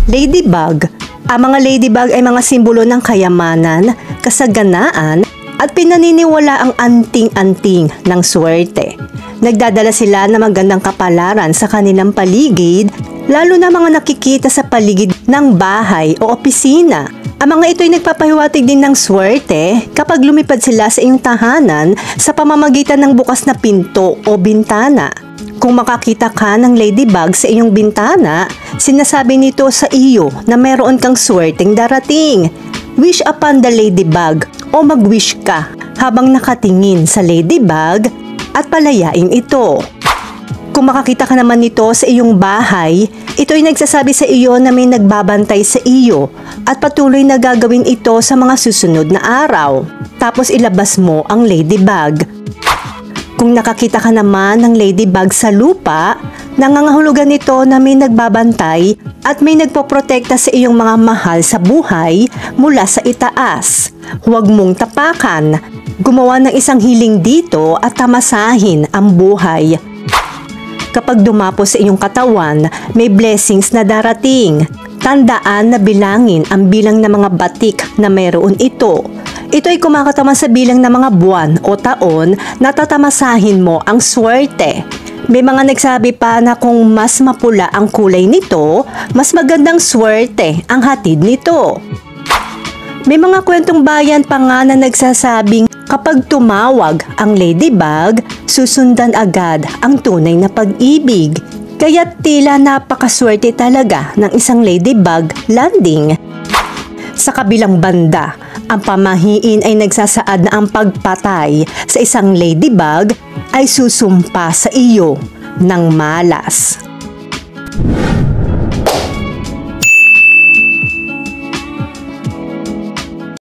Ladybug. Ang mga ladybug ay mga simbolo ng kayamanan, kasaganaan, at pinaniniwala ang anting-anting ng swerte. Nagdadala sila ng magandang kapalaran sa kanilang paligid, lalo na mga nakikita sa paligid ng bahay o opisina. Ang mga ito ay nagpapahiwatig din ng swerte kapag lumipad sila sa iyong tahanan sa pamamagitan ng bukas na pinto o bintana. Kung makakita ka ng ladybug sa iyong bintana, sinasabi nito sa iyo na meron kang swerteng darating. Wish upon the ladybug o mag-wish ka habang nakatingin sa ladybug at palayain ito. Kung makakita ka naman nito sa iyong bahay, ito ay nagsasabi sa iyo na may nagbabantay sa iyo at patuloy na gagawin ito sa mga susunod na araw. Tapos ilabas mo ang ladybug. Kung nakakita ka naman ng ladybug sa lupa, nangangahulugan ito na may nagbabantay at may nagpoprotekta sa iyong mga mahal sa buhay mula sa itaas. Huwag mong tapakan. Gumawa ng isang hiling dito at tamasahin ang buhay. Kapag dumapo sa iyong katawan, may blessings na darating. Tandaan na bilangin ang bilang ng mga batik na mayroon ito. Ito ay kumakatama sa bilang ng mga buwan o taon na tatamasahin mo ang swerte. May mga nagsabi pa na kung mas mapula ang kulay nito, mas magandang swerte ang hatid nito. May mga kwentong bayan pa nga na nagsasabing kapag tumawag ang ladybug, susundan agad ang tunay na pag-ibig. Kaya tila napakaswerte talaga ng isang ladybug landing. Sa kabilang banda, ang pamahiin ay nagsasaad na ang pagpatay sa isang ladybug ay susumpa sa iyo ng malas.